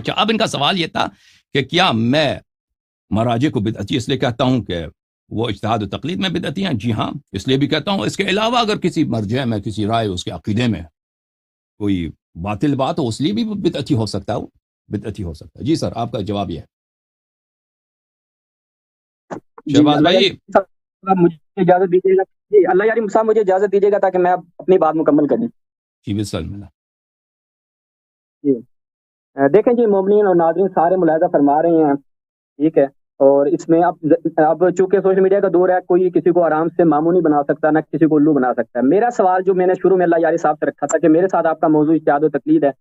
اچھا، اب ان کا سوال یہ تھا کہ کیا میں مراجع کو بدعتی اس لیے کہتا ہوں کہ وہ اجتہاد و تقلید میں بدعتی ہیں؟ جی ہاں، اس لیے بھی کہتا ہوں. اس کے علاوہ اگر کسی مرجع میں کسی رائے اس کے عقیدے میں کوئی باطل بات ہو، اس لیے بھی بدعتی ہو سکتا ہے، وہ بدعتی ہو سکتا ہے. جی سر، آپ کا جواب یہ ہے. شہباز بھائی مجھے اجازت دیجیے گا. جی اللہ یاری صاحب مجھے اجازت دیجیے گا تاکہ میں اپنی بات مکمل کروں. جی بسم اللہ. جی دیکھیں جی، مومنین اور ناظرین سارے ملاحظہ فرما رہے ہیں، ٹھیک ہے. اور اس میں اب چونکہ سوشل میڈیا کا دور ہے، کوئی کسی کو آرام سے ماموں نہیں بنا سکتا، نہ کسی کو الو بنا سکتا ہے. میرا سوال جو میں نے شروع میں اللہ یاری صاحب سے رکھا تھا کہ میرے ساتھ آپ کا موضوع اجتہاد و تقلید ہے،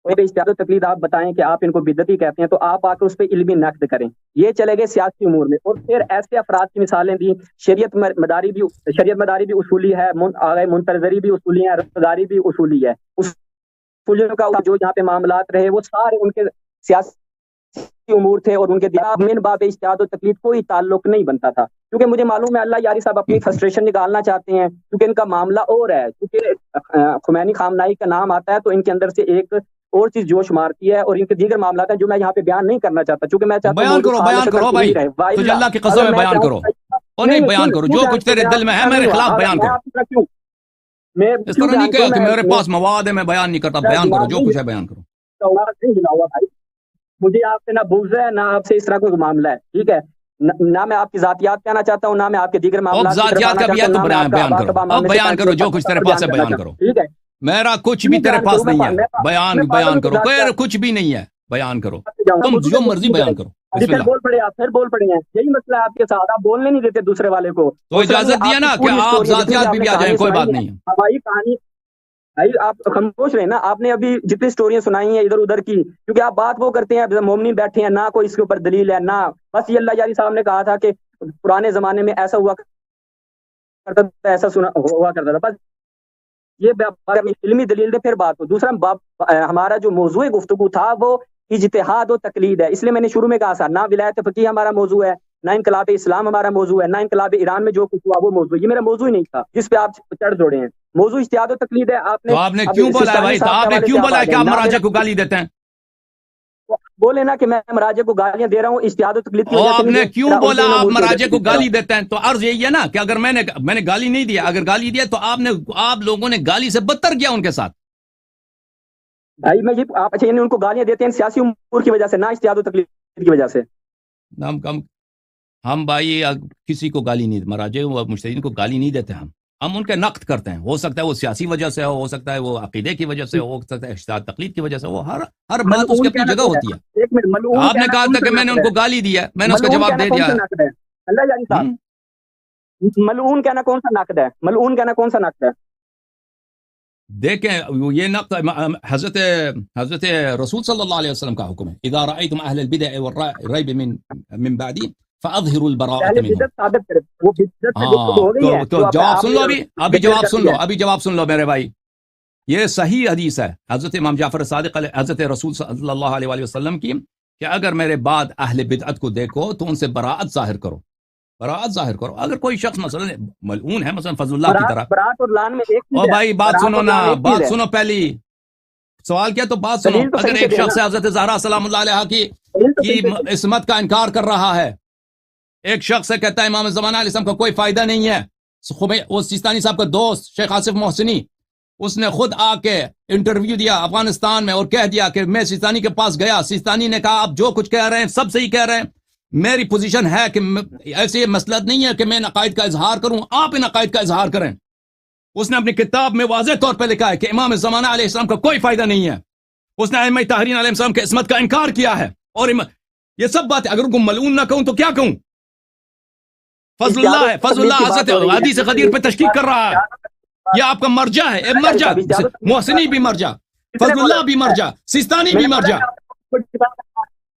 اور اجتہاد و تقلید آپ بتائیں کہ آپ ان کو بدعتی کہتے ہیں، تو آپ آ کر اس پہ علمی نقد کریں. یہ چلے گئے سیاسی امور میں، اور پھر ایسے افراد کی مثالیں دی. شریعت مداری بھی اصولی ہے، منتظری بھی اصولی ہے، رفتاری بھی اصولی ہے. اصولیوں کا جو جہاں پہ معاملات رہے وہ سارے ان کے سیاسی امور تھے، اور ان کے من باب اجتہاد و تقلید کوئی تعلق نہیں بنتا تھا. کیونکہ مجھے معلوم ہے اللہ یاری صاحب اپنی فرسٹریشن نکالنا چاہتے ہیں، کیونکہ ان کا معاملہ اور ہے. کیونکہ خمینی خامنائی کا نام آتا ہے تو ان کے اندر سے ایک اور چیز جوش مارتی ہے، اور ان کے دیگر معاملات ہیں جو میں یہاں پہ بیان نہیں کرنا چاہتا، چونکہ میں چاہتا ہوں بیان کرو بھائی، تجھے اللہ کی قسم ہے بیان کرو. اور نہیں بیان کرو، جو کچھ تیرے دل میں ہے میرے خلاف بیان کرو. اس طرح نہیں کہا کہ میرے پاس مواد ہے میں بیان نہیں کرتا. بیان کرو، جو کچھ ہے بیان کرو. مجھے آپ سے نہ بغض ہے، نہ آپ سے اس طرح کوئی معاملہ ہے، ٹھیک ہے. نہ میں آپ کی ذاتیات کہنا چاہتا ہوں، نہ میں آپ کے دیگر معاملات کی طرف آنا ذاتیات کا بھی ہے تو بیان کرو. اب بیان کرو جو کچھ تیرے پاس ہے بیان کرو. ٹھیک ہے. میرا کچھ بھی تیرے پاس نہیں ہے، بیان کرو. کوئی کچھ بھی نہیں ہے، بیان کرو. تم جو مرضی بیان کرو. بسم اللہ. پھر بول پڑے ہیں. یہی مسئلہ ہے آپ کے ساتھ، آپ بولنے نہیں دیتے دوسرے والے کو. تو اجازت دیا نا کہ آپ ذاتیات بھی آ جائیں، کوئی بات نہیں ہے. ہماری کہانی آپ خاموش رہے نا. آپ نے ابھی جتنی سٹوریاں سنائی ہیں ادھر ادھر کی، کیونکہ آپ بات وہ کرتے ہیں مومنین بیٹھے ہیں، نہ کوئی اس کے اوپر دلیل ہے، نہ بس یہ اللہ یاری صاحب نے کہا تھا کہ پرانے زمانے میں ایسا ہوا کرتا تھا، ایسا ہوا کرتا تھا. بس یہ علمی دلیل دے پھر بات ہو. دوسرا ہمارا جو موضوع گفتگو تھا وہ اجتہاد و تقلید ہے. اس لیے میں نے شروع میں کہا تھا نہ ولایت فقیہ ہمارا موضوع ہے، نہ انقلاب اسلام ہمارا موضوع ہے، نہ انقلاب ایران میں جو کچھ ہوا وہ موضوع. یہ میرا موضوع ہی نہیں تھا جس پہ آپ چڑھ جوڑے ہیں. موضوع اجتہاد و تقلید ہے. آپ نے کیوں بولا ہے بھائی؟ تو آپ نے کیوں بولا ہے کہ آپ مراجع کو گالی دیتے ہیں؟ بولے نا کہ میں مراجع کو گالیاں دے رہا ہوں اجتہاد و تقلید کی وجہ سے. آپ نے کیوں بولا آپ مراجع کو گالی دیتے ہیں؟ تو عرض یہی ہے نا کہ اگر میں نے گالی نہیں دیا، اگر گالی دیا تو آپ لوگوں نے گالی سے بدتر کیا ان کے ساتھ. بھائی میں یہ آپ اچھا ان کو گالیاں دیتے ہیں سیاسی امور کی وجہ سے، نہ اجتہاد و تقلید کی وجہ سے. ہم بھائی کسی کو گالی نہیں، مراجع و مجتہدین کو گالی نہیں دیتے. ہم ان کے نقد کرتے ہیں. ہو سکتا ہے وہ سیاسی وجہ سے ہو سکتا ہے وہ عقیدے کی وجہ سے ہو سکتا ہے اجتہاد تقلید کی وجہ سے. وہ ہر بات اس کی اپنی جگہ ہوتی ہے. آپ نے کہا تھا کہ میں نے ان کو گالی دیا، میں نے اس کا جواب دے دیا. اللہ جانی صاحب، ملعون کہنا کون سا نقد ہے؟ ملعون کہنا کون سا نقد ہے؟ دیکھیں یہ نقد حضرت رسول صلی اللہ علیہ وسلم کا حکم ہے. اذا رأيتم اهل البدع والريب من بعدي فاظهروا البراءة منهم. تو جواب سن لو. ابھی جواب سن لو میرے بھائی. یہ صحیح حدیث ہے حضرت امام جعفر صادق حضرت رسول صلی اللہ علیہ وسلم کی کہ اگر میرے بعد اہل بدعت کو دیکھو تو ان سے براءت ظاہر کرو. اگر کوئی شخص مثلا ملعون ہے، مثلا فضل اللہ کی طرح. برات اور لعن میں ایک چیز ہے. بھائی بات سنو نا، بات سنو. پہلی سوال کیا تو بات سنو. اگر ایک شخص حضرت زہرا سلام اللہ علیہا کی عصمت کا انکار کر رہا ہے، ایک شخص ہے کہتا ہے امام زمانہ علیہ السلام کا کوئی فائدہ نہیں ہے. وہ سیستانی صاحب کا دوست شیخ آصف محسنی، اس نے خود آ کے انٹرویو دیا افغانستان میں اور کہہ دیا کہ میں سیستانی کے پاس گیا. سیستانی نے کہا آپ جو کچھ کہہ رہے ہیں سب صحیح کہہ رہے ہیں، میری پوزیشن ہے کہ ایسے مسئلہ نہیں ہے کہ میں ان عقائد کا اظہار کروں، آپ ان عقائد کا اظہار کریں. اس نے اپنی کتاب میں واضح طور پہ لکھا ہے کہ امام زمانہ علیہ السلام کا کوئی فائدہ نہیں ہے. اس نے ائمہ طاہرین علیہ السلام کے عصمت کا انکار کیا ہے. اور یہ سب باتیں اگر ان کو ملعون نہ کہوں تو کیا کہوں؟ فضل اللہ ہے، فضل اللہ حضرت حدیث قدیر پہ تشکیک کر رہا ہے. یہ آپ کا مرجع ہے. مرجع محسنی بھی مرجع، فضل اللہ بھی مرجع، سیستانی بھی مرجع.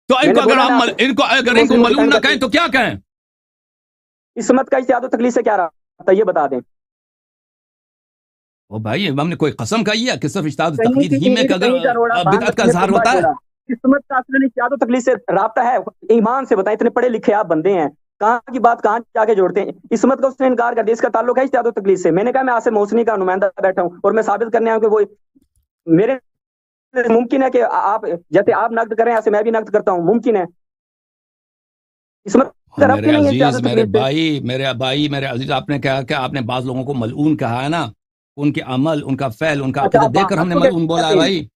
تو ان کو اگر ملعون نہ کہیں تو کیا کہیں؟ عصمت کا اجتہاد و تقلید سے کیا رہا یہ بتا دیں. او بھائی ہم نے کوئی قسم کہی ہے کہ صرف اجتہاد و تقلید ہی میں بدعت کا اظہار ہوتا ہے؟ عصمت کا اصل اجتہاد و تقلید سے رابطہ ہے. ایمان سے بتائیں، اتنے پڑھے لکھے آپ بندے ہیں، کہاں کی بات کہاں جا کے جوڑتے ہیں. عصمت کا اس نے انکار کر دیا، اس کا تعلق ہے اجتہاد و تقلید سے. میں نے کہا میں آصف محسنی کا نمائندہ بیٹھا ہوں اور میں ثابت کرنے آیا ہوں کہ وہ میرے ممکن ہے کہ آپ جیسے آپ نقد کر رہے ہیں ایسے میں بھی نقد کرتا ہوں، ممکن ہے اس میں طرف میرے کی نہیں ہے عزیز اجازت میرے تکلیف سے۔ بھائی میرے عزیز، آپ نے کہا کہ آپ نے بعض لوگوں کو ملعون کہا ہے نا، ان کے عمل، ان کا فعل، ان کا اچھا عقیدہ دیکھ کر ہم نے ملعون بولا ہے بھائی۔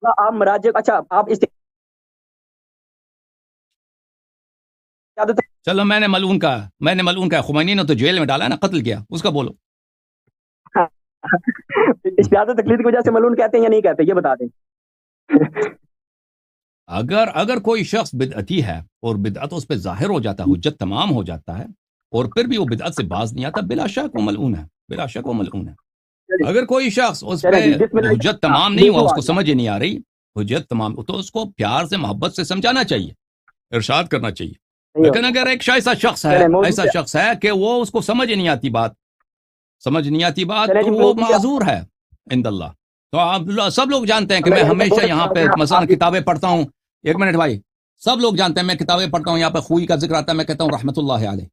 آپ مراجع، اچھا آپ اجازت چلو میں نے ملعون کہا، خمینی نے تو جیل میں ڈالا ہے نا، قتل کیا، اس کا بولو۔ اجازت تکلیف کی وجہ سے ملعون کہتے ہیں یا نہیں کہتے، یہ بتا دیں۔ اگر کوئی شخص بدعتی ہے اور بدعت اس پہ ظاہر ہو جاتا ہے، حجت تمام ہو جاتا ہے، اور پھر بھی وہ بدعت سے باز نہیں آتا، بلا شک وہ ملعون ہے، بلا شک وہ ملعون ہے۔ اگر کوئی شخص اس پہ حجت تمام نہیں ہوا، اس کو سمجھ ہی نہیں آ رہی حجت تمام، تو اس کو پیار سے، محبت سے سمجھانا چاہیے، ارشاد کرنا چاہیے۔ لیکن اگر ایک ایسا شخص ہے کہ وہ اس کو سمجھ نہیں آتی بات، تو وہ معذور ہے عند اللہ۔ تو آپ سب لوگ جانتے ہیں کہ میں ہمیشہ یہاں پہ مثلا کتابیں پڑھتا ہوں، ایک منٹ بھائی، سب لوگ جانتے ہیں میں کتابیں پڑھتا ہوں، یہاں پہ خوئی کا ذکر آتا ہے، میں کہتا ہوں رحمت اللہ علیہ،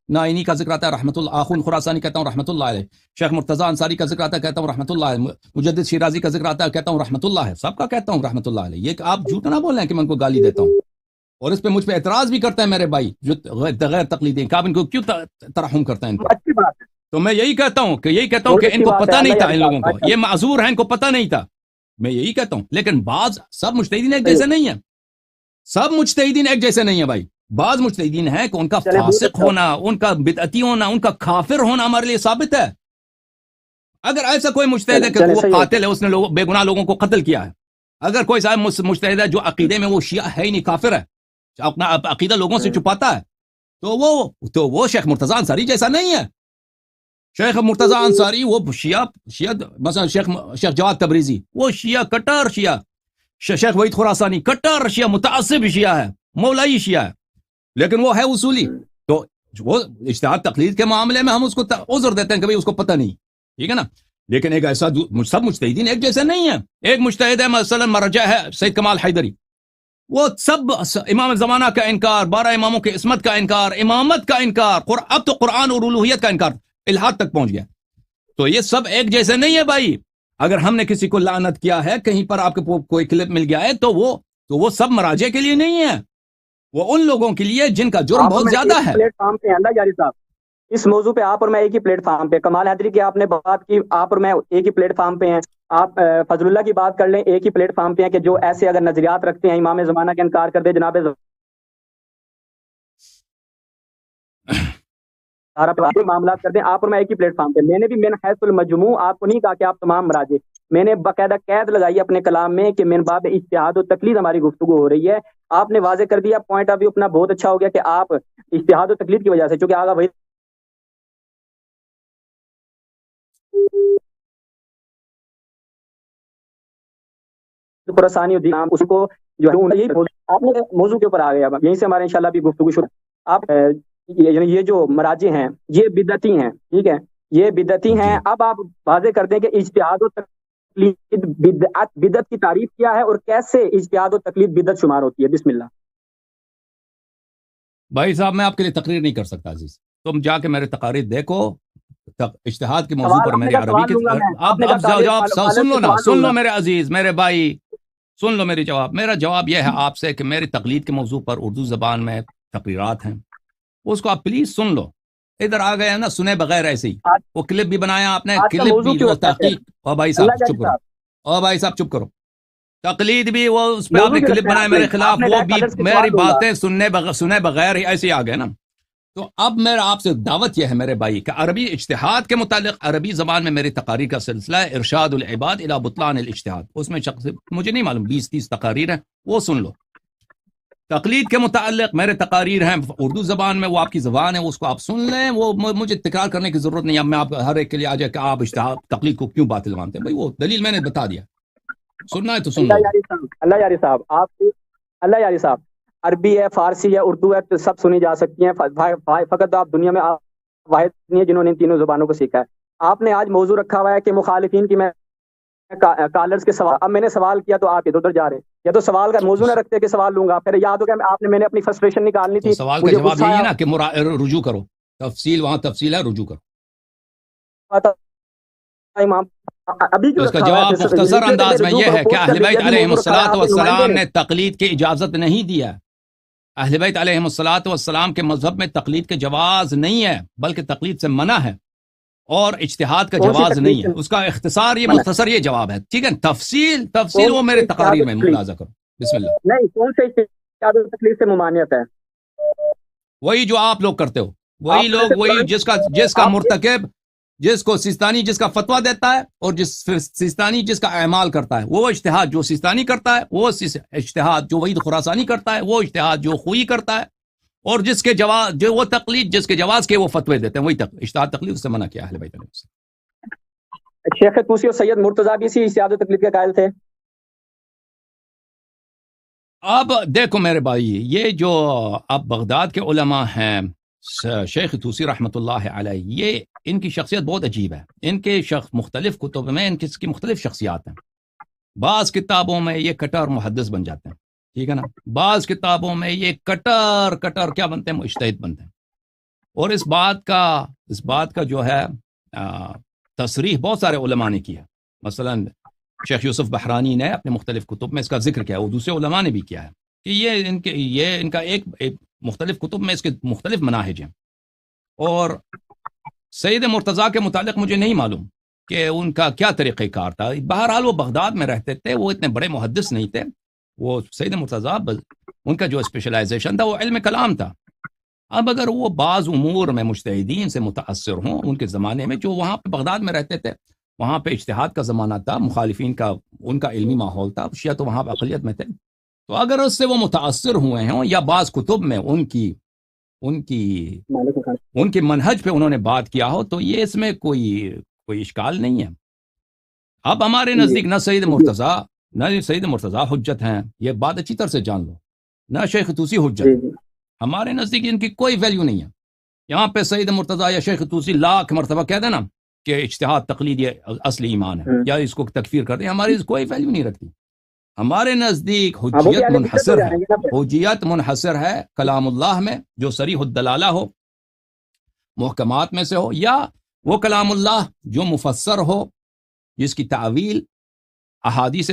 نائینی کا ذکر آتا ہے رحمت اللہ، آخون خراسانی کہتا ہوں رحمت اللہ علیہ، شیخ مرتضیٰ انصاری کا ذکر آتا ہے کہتا ہوں رحمت اللہ علیہ، مجدد شیرازی کا ذکر آتا ہے کہتا ہوں رحمت اللہ ہے، سب کا کہتا ہوں رحمت اللہ علیہ۔ یہ کہ آپ جھوٹ نہ بول رہے ہیں کہ میں ان کو گالی دیتا ہوں، اور اس پہ مجھ پہ اعتراض بھی کرتے ہیں میرے بھائی جو غیر تقلیدی، کہ آپ ان کو کیوں ترحم کرتے ہیں ان کو؟ اچھی بات ہے، تو میں یہی کہتا ہوں کہ ان کو پتہ نہیں تھا، ان لوگوں کو یہ معذور ہیں، ان کو پتہ نہیں تھا، میں یہی کہتا ہوں۔ لیکن بعض سب مجتہدین ایک جیسے نہیں ہیں، سب مجتہدین ایک جیسے نہیں ہیں بھائی۔ بعض مجتہدین ہیں کہ ان کا فاسق ہونا، ان کا بدعتی ہونا، ان کا کافر ہونا ہمارے لیے ثابت ہے۔ اگر ایسا کوئی مجتہد ہے کہ وہ قاتل ہے، اس نے بے گناہ لوگوں کو قتل کیا ہے، اگر کوئی صاحب مجتہد ہے جو عقیدے میں وہ شیعہ ہے ہی نہیں، کافر ہے، اپنا عقیدہ لوگوں سے چھپاتا ہے، تو وہ شیخ مرتضیٰ انصاری جیسا نہیں ہے۔ شیخ مرتضیٰ انصاری وہ شیعہ مثلا شیخ جواد تبریزی وہ شیعہ، کٹر شیعہ، شیخ وحید خراسانی کٹر شیعہ، متعصب شیعہ ہے، مولائی شیعہ ہے، لیکن وہ ہے اصولی۔ تو وہ اجتہاد تقلید کے معاملے میں ہم اس کو عذر دیتے ہیں کہ بھئی اس کو پتہ نہیں، ٹھیک ہے نا۔ لیکن ایک ایسا سب مجتہدین ایک جیسے نہیں ہیں۔ ایک مجتہد ہے مثلا مرجع ہے سید کمال حیدری، وہ سب امام زمانہ کا انکار، 12 اماموں کے عصمت کا انکار، امامت کا انکار، اب تو قرآن اور الوہیت کا انکار، الحاد تک پہنچ گیا۔ تو یہ سب ایک جیسے نہیں ہے بھائی۔ اگر ہم نے کسی کو لعنت کیا ہے، کہیں پر آپ کو کوئی کلپ مل گیا ہے، تو وہ سب مراجع کے لیے نہیں ہے، وہ ان لوگوں کے لیے جن کا جرم بہت زیادہ ہے۔ پلیٹ فارم پہ اللہ یاری صاحب، اس موضوع پہ آپ اور میں ایک ہی پلیٹ فارم پہ، کمال حیدری کی آپ نے بات کی، آپ اور میں ایک ہی پلیٹ فارم پہ ہیں، آپ فضل اللہ کی بات کر لیں، ایک ہی پلیٹ فارم پہ ہیں، کہ جو ایسے اگر نظریات رکھتے ہیں امام زمانہ کا انکار کر دے، جناب معاملات کرتے ہیں، آپ اور میں ایک ہی پلیٹ فارم پہ۔ میں نے بھی من حیث المجموع آپ کو نہیں کہا کہ آپ تمام مراجع، میں نے باقاعدہ قید لگائی اپنے کلام میں کہ من باب اجتہاد و تقلید ہماری گفتگو ہو رہی ہے۔ آپ نے واضح کر دیا، پوائنٹ آف ویو اپنا بہت اچھا ہو گیا کہ آپ اجتہاد و تقلید کی وجہ سے، چونکہ آگا وہی خراسانی اس کو جو ہے آپ نے موضوع کے اوپر آ گیا، یہیں سے ہمارے انشاءاللہ بھی گفتگو شروع۔ آپ یعنی یہ جو مراجع ہیں یہ بدعتی ہیں، ٹھیک ہے، یہ بدعتی ہیں۔ اب آپ واضح کر دیں کہ اجتہاد و تقلید بدعت کی تعریف کیا ہے اور کیسے اجتہاد و تقلید بدعت شمار ہوتی ہے؟ بسم اللہ۔ بھائی صاحب میں آپ کے لیے تقریر نہیں کر سکتا عزیز، تم جا کے میرے تقاریر دیکھو، اجتہاد کے موضوع پر میری عربی کی جواب سن لو میرے عزیز، میرے بھائی سن لو میری جواب۔ میرا جواب یہ ہے آپ سے کہ میری تقلید کے موضوع پر اردو زبان میں تقریرات ہیں، اس کو آپ پلیز سن لو۔ ادھر آ گئے ہیں نا سنے بغیر ایسے ہی، وہ کلپ بھی بنایا آپ نے، کلپ بھی وہ تحقیق، اور بھائی صاحب چپ کرو، اور بھائی صاحب چپ کرو، تقلید بھی وہ اس پہ آپ نے کلپ بنایا میرے خلاف، وہ بھی میری باتیں سنے بغیر ہی ایسے ہی آ گئے نا۔ تو اب میرا آپ سے دعوت یہ ہے میرے بھائی کہ عربی اجتہاد کے متعلق عربی زبان میں میری تقاریر کا سلسلہ ہے، ارشاد العباد الی بطلان الاجتہاد، اس میں مجھے نہیں معلوم 20-30 تقاریر ہیں، وہ سن لو۔ تقلید کے متعلق میرے تقاریر ہیں اردو زبان میں، وہ آپ کی زبان ہے، اس کو آپ سن لیں، وہ مجھے تکرار کرنے کی ضرورت نہیں۔ اب میں آپ ہر ایک کے لیے آ جائے کہ آپ اجتہاد تقلید کو کیوں باطل مانتے ہیں، بھائی وہ دلیل میں نے بتا دیا، سننا ہے تو سن لو۔ اللہ یاری صاحب، آپ اللہ یاری صاحب، عربی ہے، فارسی ہے، اردو ہے، تو سب سنی جا سکتی ہیں، فقط آپ دنیا میں واحد نہیں ہے جنہوں نے ان تینوں زبانوں کو سیکھا ہے۔ آپ نے آج موضوع رکھا ہوا ہے کہ مخالفین کی میں کالرز کے سوال، اب میں نے سوال کیا تو آپ ادھر ادھر جا رہے ہیں، یا تو سوال کا موضوع نہ رکھتے کہ سوال لوں گا، پھر یاد ہو گیا آپ نے، میں نے اپنی فرسٹریشن نکالنی تھی، سوال کا جواب یہی ہے نا کہ رجوع کرو، تفصیل وہاں تفصیل ہے، رجوع کرو۔ امام ابھی تو جو اس کا رکھا ہوا جواب ہے مختصر انداز میں یہ ہے کہ اہل بیت علیہم الصلوۃ والسلام نمائندے نے تقلید کی اجازت نہیں دیا. اہل بیت علیہم الصلوۃ والسلام کے مذہب میں تقلید کے جواز نہیں ہے، بلکہ تقلید سے منع ہے اور اجتہاد کا کون سی جواز تکلیف نہیں ہے. اس کا اختصار یہ منع؟ مختصر یہ جواب ہے. ٹھیک ہے، تفصیل کون وہ میرے سی تقاریر میں تکلیف؟ ملاحظہ کرو. بسم اللہ. نہیں، کون سے اجتہاد و تکلیف سے ممانعت ہے؟ وہی جو آپ لوگ کرتے ہو، وہی آپ لوگ، وہی جس کا آپ مرتکب، جس کو سیستانی جس کا فتویٰ دیتا ہے، اور سیستانی جس کا اعمال کرتا ہے، وہ اجتہاد جو سیستانی کرتا ہے، وہ اجتہاد جو وحید خراسانی کرتا ہے، وہ اجتہاد جو خوئی کرتا ہے، اور جس کے جواز جو وہ تقلید جس کے جواز کے وہ فتوے دیتے ہیں، وہی اجتہاد تقلید سے منع کیا اہل بیت علیہ السلام. شیخ طوسی اور سید مرتضیٰ بھی اسی اجتہاد و تکلیف کے قائل تھے. اب دیکھو میرے بھائی، یہ جو اب بغداد کے علماء ہیں، شیخ طوسی رحمۃ اللہ علیہ، یہ ان کی شخصیت بہت عجیب ہے. ان کے مختلف کتب میں ان کی مختلف شخصیات ہیں. بعض کتابوں میں یہ کٹر محدث بن جاتے ہیں، ٹھیک ہے نا. بعض کتابوں میں یہ کٹر کیا بنتے ہیں، مجتہد بنتے ہیں. اور اس بات کا جو ہے تصریح بہت سارے علماء نے کیا. مثلا شیخ یوسف بحرانی نے اپنے مختلف کتب میں اس کا ذکر کیا، اور دوسرے علماء نے بھی کیا ہے کہ یہ ان کا ایک مختلف کتب میں اس کے مختلف مناہج ہیں. اور سید مرتضیٰ کے متعلق مجھے نہیں معلوم کہ ان کا کیا طریقہ کار تھا. بہرحال وہ بغداد میں رہتے تھے، وہ اتنے بڑے محدث نہیں تھے. وہ سید مرتضیٰ ان کا جو اسپیشلائزیشن تھا وہ علم کلام تھا. اب اگر وہ بعض امور میں مجتہدین سے متاثر ہوں ان کے زمانے میں، جو وہاں پہ بغداد میں رہتے تھے، وہاں پہ اجتہاد کا زمانہ تھا، مخالفین کا ان کا علمی ماحول تھا، شیعہ تو وہاں پہ اقلیت میں تھے، تو اگر اس سے وہ متاثر ہوئے ہوں یا بعض کتب میں ان کی منہج پہ انہوں نے بات کیا ہو، تو یہ اس میں کوئی اشکال نہیں ہے. اب ہمارے نزدیک نہ سید مرتضیٰ حجت ہیں، یہ بات اچھی طرح سے جان لو، نہ شیخ طوسی حجت ہیں. ہمارے نزدیک ان کی کوئی ویلیو نہیں ہے. یہاں پہ سید مرتضیٰ یا شیخ طوسی لاکھ مرتبہ کہہ دینا کہ اجتہاد تقلید یہ اصلی ایمان ہے، یا اس کو تکفیر کرتے ہیں، ہماری کوئی ویلیو نہیں رکھتی. ہمارے نزدیک حجیت منحصر ہے کلام اللہ میں، جو صریح الدلالہ ہو، محکمات میں سے ہو، یا وہ کلام اللہ جو مفسر ہو، جس کی تعویل احادیث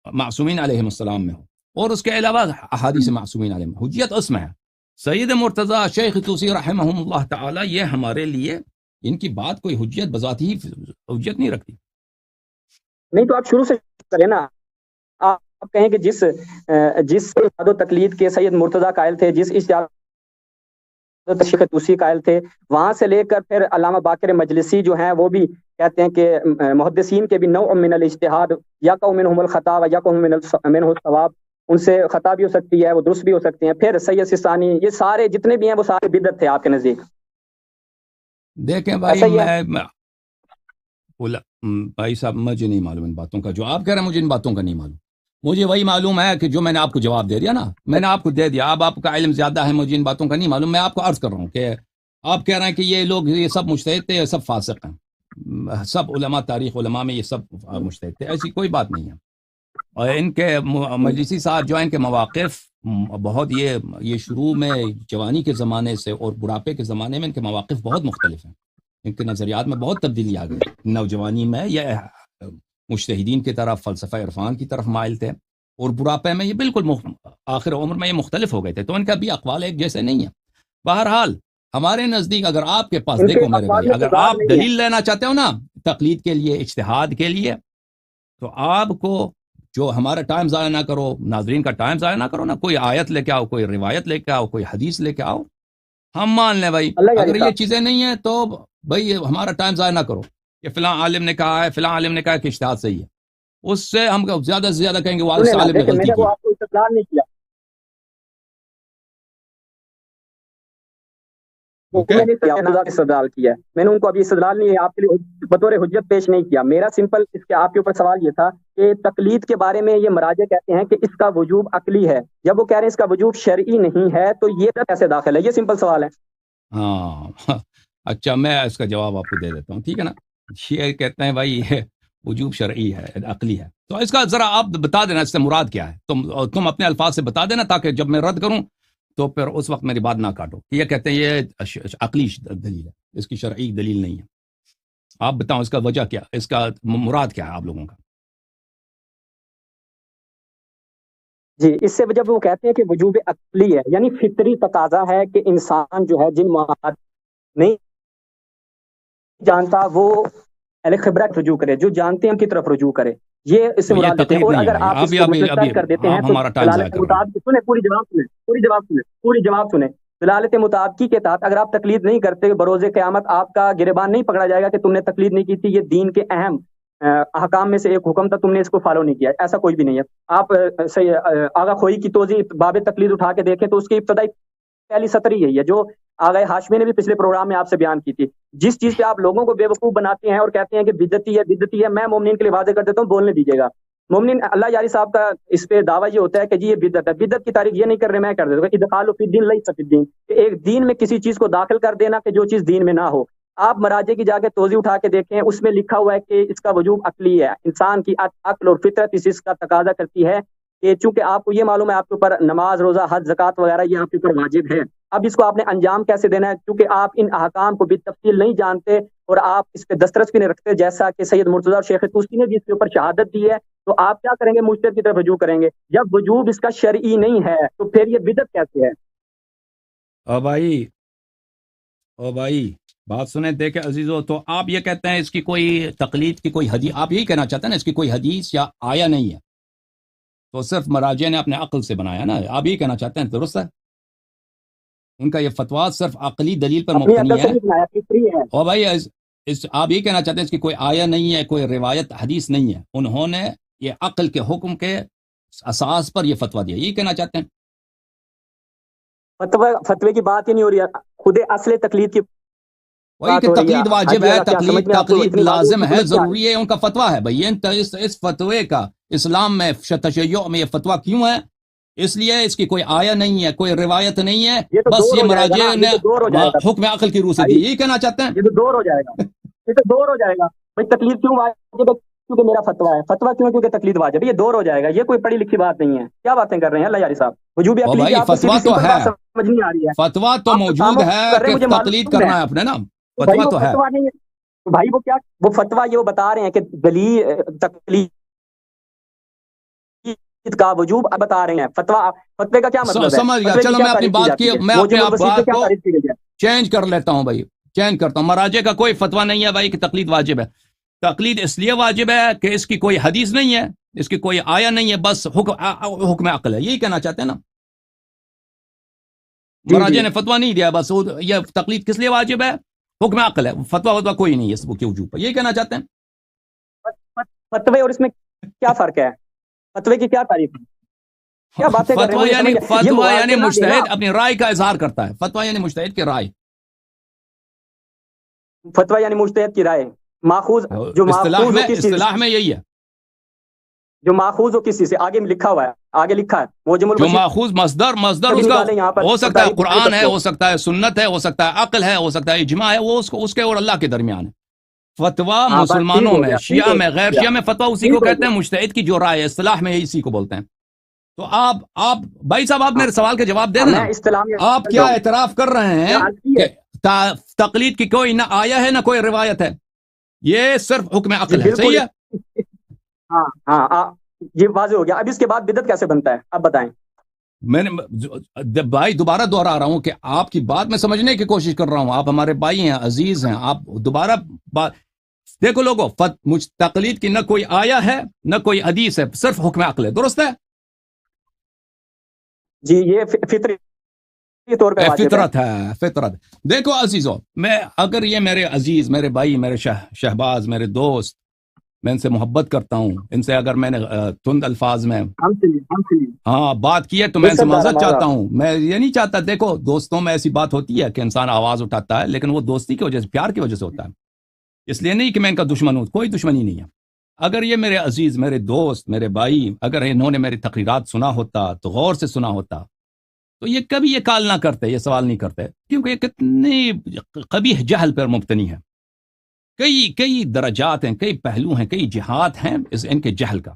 معصومین علیہم السلام میں ہو، اور اس کے علاوہ احادیث معصومین علیہم. حجیت اس میں ہے. سید مرتضیٰ، شیخ طوسی رحمہم اللہ تعالی، یہ ہمارے لیے ان کی بات کوئی حجیت بذات ہی حجیت نہیں رکھتی. نہیں تو آپ شروع سے کریں نا. آپ کہیں کہ جس اجتہاد و تقلید کے سید مرتضیٰ قائل تھے، جس اجتہاد شیخ طوسی قائل تھے، وہاں سے لے کر پھر علامہ باقر مجلسی جو ہیں وہ بھی کہتے ہیں کہ محدثین کے بھی نوع من الاجتہاد، یقع منہم الخطا و یقع منہ الصواب، ان سے خطا بھی ہو سکتی ہے، وہ درست بھی ہو سکتے ہیں. پھر سید سستانی، یہ سارے جتنے بھی ہیں وہ سارے بدعت تھے آپ کے نزدیک. دیکھیں بھائی صاحب، مجھے نہیں معلوم ان باتوں کا، جو آپ کہہ رہے ہیں مجھے ان باتوں کا نہیں معلوم. مجھے وہی معلوم ہے کہ جو میں نے آپ کو جواب دے دیا نا، میں نے آپ کو دے دیا. اب آپ کا علم زیادہ ہے، مجھے ان باتوں کا نہیں معلوم. میں آپ کو عرض کر رہا ہوں کہ آپ کہہ رہے ہیں کہ یہ لوگ، یہ سب مجتہد تھے، یہ سب فاسق ہیں، سب علماء، تاریخ علماء میں یہ سب مجتہد تھے. ایسی کوئی بات نہیں ہے. اور ان کے مجلسی صاحب جو ہیں، ان کے مواقف بہت، یہ شروع میں جوانی کے زمانے سے اور بڑھاپے کے زمانے میں ان کے مواقف بہت مختلف ہیں. ان کے نظریات میں بہت تبدیلی آ گئی. نوجوانی میں یہ مجتہدین کی طرف، فلسفہ عرفان کی طرف مائل تھے، اور بڑھاپے میں یہ بالکل آخر عمر میں یہ مختلف ہو گئے تھے. تو ان کا بھی اقوال ایک جیسے نہیں ہے. بہرحال ہمارے نزدیک، اگر آپ کے پاس، دیکھو میرے بھائی، اگر آپ دلیل لینا چاہتے ہو نا تقلید کے لیے، اجتہاد کے لیے، تو آپ کو جو ہمارا ٹائم ضائع نہ کرو، ناظرین کا ٹائم ضائع نہ کرو نا. کوئی آیت لے کے آؤ، کوئی روایت لے کے آؤ، کوئی حدیث لے کے آؤ، ہم مان لیں بھائی. اگر یہ چیزیں نہیں ہیں تو بھائی ہمارا ٹائم ضائع نہ کرو کہ فلاں عالم نے کہا ہے، فلاں عالم نے کہا کہ اجتہاد صحیح ہے. اس سے ہم زیادہ سے زیادہ کہیں گے وہ عالم نے غلطی کی. استدلال کیا، میں نے ان کو ابھی استدلال نہیں ہے آپ کے لیے بطور حجت پیش نہیں کیا. میرا سمپل اس کے آپ کے اوپر سوال یہ تھا کہ تقلید کے بارے میں یہ مراجع کہتے ہیں کہ اس کا وجوب عقلی ہے، جب وہ کہہ رہے ہیں اس کا وجوب شرعی نہیں ہے، تو یہ کیسے داخل ہے؟ یہ سمپل سوال ہے. ہاں اچھا، میں اس کا جواب آپ کو دے دیتا ہوں، ٹھیک ہے نا. یہ کہتے ہیں بھائی یہ وجوب شرعی ہے، عقلی ہے. تو اس کا ذرا آپ بتا دینا اس سے مراد کیا ہے. تم اپنے الفاظ سے بتا دینا، تاکہ جب میں رد کروں تو پھر اس وقت میری بات نہ کاٹو. یہ کہتے ہیں یہ عقلی دلیل ہے، اس کی شرعی دلیل نہیں ہے. آپ بتاؤ اس کا وجہ کیا، اس کا مراد کیا ہے آپ لوگوں کا؟ جی اس سے جب وہ کہتے ہیں کہ وجوب عقلی ہے، یعنی فطری تقاضا ہے کہ انسان جو ہے جن معاملات نہیں جانتا وہ اہل خبرت رجوع کرے، جو جانتے ہیں ان کی طرف رجوع کرے، یہ اس سے یہ مراد لیتے ہیں۔ تقلید اور نہیں ہے اگر بھائی، آپ اس کو ابھی مطلق کر دیتے ہیں آپ تو ہمارا ٹائم ضائع دلالت کر رہے ہیں۔ مطابق سنیں، پوری جواب سنیں دلالت مطابقی کے تحت اگر آپ تقلید نہیں کرتے، بروز قیامت آپ کا گریبان نہیں پکڑا جائے گا کہ تم نے تقلید نہیں کی تھی، یہ دین کے اہم احکام میں سے ایک حکم تھا، تم نے اس کو فالو نہیں کیا، ایسا کوئی بھی نہیں ہے۔ آپ آغا خوئی کی توضیح باب تقلید اٹھا کے دیکھیں تو اس کی ابتدائی پہلی سطر ہی یہی ہے جو آغا ہاشمی نے بھی پچھلے پروگرام میں آپ سے بیان کی تھی۔ جس چیز پہ آپ لوگوں کو بے وقوف بناتے ہیں اور کہتے ہیں کہ بدعتی ہے، میں مومنین کے لیے واضح کر دیتا ہوں، بولنے دیجیے گا۔ مومنین اللہ یاری صاحب کا اس پہ دعویٰ یہ ہوتا ہے کہ جی یہ بدعت ہے، بدعت کی تعریف یہ نہیں کر رہے، میں کر دیتا ہوں، ادخال فی الدین لیس فی الدین، کہ ایک دین میں کسی چیز کو داخل کر دینا کہ جو چیز دین میں نہ ہو۔ آپ مراجع کی جا کے توضیح اٹھا کے دیکھیں، اس میں لکھا ہوا ہے کہ اس کا وجوب عقلی ہے، انسان کی عقل اور فطرت اس چیز کا تقاضا کرتی ہے کہ چونکہ آپ کو یہ معلوم ہے آپ کے اوپر نماز، روزہ، حج، زکوٰۃ وغیرہ یہ آپ کے اوپر واجب ہے، اب اس کو آپ نے انجام کیسے دینا ہے؟ کیونکہ آپ ان احکام کو بالتفصیل نہیں جانتے اور آپ اس پہ دسترس بھی نہیں رکھتے، جیسا کہ سید مرتضیٰ اور شیخ طوسی نے بھی اس کے اوپر شہادت دی ہے، تو آپ کیا کریں گے؟ مجتہد کی طرف رجوع کریں گے۔ جب وجوب اس کا شرعی نہیں ہے تو پھر یہ بدعت کیسے ہے؟ او بھائی بات سنیں، دیکھیں عزیزو، تو آپ یہ کہتے ہیں اس کی کوئی تقلید کی کوئی حدیث، آپ یہی کہنا چاہتے ہیں نا اس کی کوئی حدیث یا آیا نہیں ہے، تو صرف مراجع نے اپنے عقل سے بنایا نا، آپ یہی کہنا چاہتے ہیں، درست ہے؟ ان کا یہ فتویٰ صرف عقلی دلیل پر اپنی مبتنی عقل سے ہے۔ نہیں بنایا، فطری ہے۔ او بھائی آپ یہی کہنا چاہتے ہیں اس کی کوئی آیا نہیں ہے، کوئی روایت حدیث نہیں ہے، انہوں نے یہ عقل کے حکم کے اساس پر یہ فتویٰ دیا، یہی کہنا چاہتے ہیں؟ فتوے کی بات ہی نہیں ہو رہی ہے، خود اصل تقلید کی وہی کہ تقلید واجب ہے، تقلید لازم ہے، ضروری ضروری ہے، ان کا فتویٰ ہے بھائی۔ اس فتوے کا اسلام میں تشیع میں یہ فتویٰ کیوں ہے؟ اس لیے اس کی کوئی آیا نہیں ہے، کوئی روایت نہیں ہے، بس یہ مراجع نے حکم عقل کی روح سے دی، یہی کہنا چاہتے ہیں؟ یہ تو دور ہو جائے گا، یہ تو دور ہو جائے گا بھائی۔ تقلید کیوں واجب ہے؟ کیونکہ میرا فتویٰ ہے، فتویٰ کیوں؟ کیونکہ تقلید واجب ہے، یہ دور ہو جائے گا، یہ کوئی پڑھی لکھی بات نہیں ہے، کیا باتیں کر رہے ہیں اللہ یاری صاحب؟ وجوب عقلی کی آپ کو فتویٰ تو ہے، سمجھ نہیں آ رہی ہے، فتویٰ تو موجود ہے کہ تقلید کرنا ہے اپنے نا، فتویٰ تو ہے بھائی۔ وہ کیا وہ فتویٰ یہ وہ بتا رہے ہیں کہ دلیل تقلید کا وجوب بتا رہے ہیں، فتوے کا کیا مطلب ہے؟ سمجھ گیا، چلو میں اپنی بات کی، میں اپنے بات کو چینج کر لیتا ہوں بھائی، چینج کرتا ہوں۔ مراجع کا کوئی فتویٰ نہیں ہے بھائی کہ تقلید واجب ہے، تقلید اس لیے واجب ہے کہ اس کی کوئی حدیث نہیں ہے، اس کی کوئی آیا نہیں ہے، بس حکم عقل ہے، یہی کہنا چاہتے ہیں نا؟ مراجع نے فتویٰ نہیں دیا، بس یہ تقلید کس لیے واجب ہے؟ حکم عقل ہے، فتویٰ کوئی نہیں ہے اس کے وجوب پر، یہی کہنا چاہتے ہیں؟ فتوے اور اس میں کیا فرق ہے؟ فتوے کی کیا تعریف ہے؟ کیا باتیں کر رہے ہیں؟ فتویٰ یعنی مجتہد اپنی رائے کا اظہار کرتا ہے، فتویٰ یعنی مجتہد کی رائے، فتویٰ یعنی مجتہد کی رائے، ماخوذ جو اصطلاح میں یہی ہے، جو ماخوذ ہو کسی سے، آگے لکھا ہوا ہے، آگے لکھا ہے جو ماخوذ مصدر اس کا ہو سکتا ہے قرآن ہے، ہو سکتا ہے سنت ہے، ہو سکتا ہے عقل ہے، ہو سکتا ہے اجماع ہے، وہ اس کے اور اللہ کے درمیان ہے۔ فتویٰ مسلمانوں میں، شیعہ میں، غیر شیعہ میں فتویٰ اسی کو کہتے ہیں، مجتہد کی جو رائے ہے، اصطلاح میں اسی کو بولتے ہیں۔ تو آپ بھائی صاحب، آپ میرے سوال کے جواب دے دیں، آپ کیا اعتراف کر رہے ہیں کہ تقلید کی کوئی نہ آیا ہے نہ کوئی روایت ہے، یہ صرف حکم عقل ہے، صحیح ہے؟ ہاں یہ واضح ہو گیا۔ اب اس کے بعد بدعت کیسے بنتا ہے اب بتائیں؟ میں نے بھائی دوبارہ دوہرا رہا ہوں کہ آپ کی بات میں سمجھنے کی کوشش کر رہا ہوں، آپ ہمارے بھائی ہیں، عزیز ہیں، آپ دوبارہ بات دیکھو لوگوں، تقلید کی نہ کوئی آیا ہے نہ کوئی حدیث ہے، صرف حکم عقل ہے، درست ہے؟ جی یہ فطری طور پہ فطرت ہے، فطرت۔ دیکھو عزیزو، اگر یہ میرے عزیز، میرے بھائی، میرے شہباز، میرے دوست، میں ان سے محبت کرتا ہوں، ان سے اگر میں نے تند الفاظ میں بات کی ہے تو میں ان سے معذرت چاہتا ہوں، میں یہ نہیں چاہتا۔ دیکھو دوستوں میں ایسی بات ہوتی ہے کہ انسان آواز اٹھاتا ہے، لیکن وہ دوستی کی وجہ سے، پیار کی وجہ سے ہوتا ہے، اس لیے نہیں کہ میں ان کا دشمن ہوں، کوئی دشمنی نہیں ہے۔ اگر یہ میرے عزیز، میرے دوست، میرے بھائی، اگر انہوں نے میری تقریرات سنا ہوتا تو غور سے سنا ہوتا تو یہ کبھی یہ کال نہ کرتے، یہ سوال نہیں کرتے، کیونکہ یہ کتنی قبیح جہل پر مبتنی ہے۔ کئی درجات ہیں، کئی پہلو ہیں، کئی جہات ہیں ان کے جہل کا،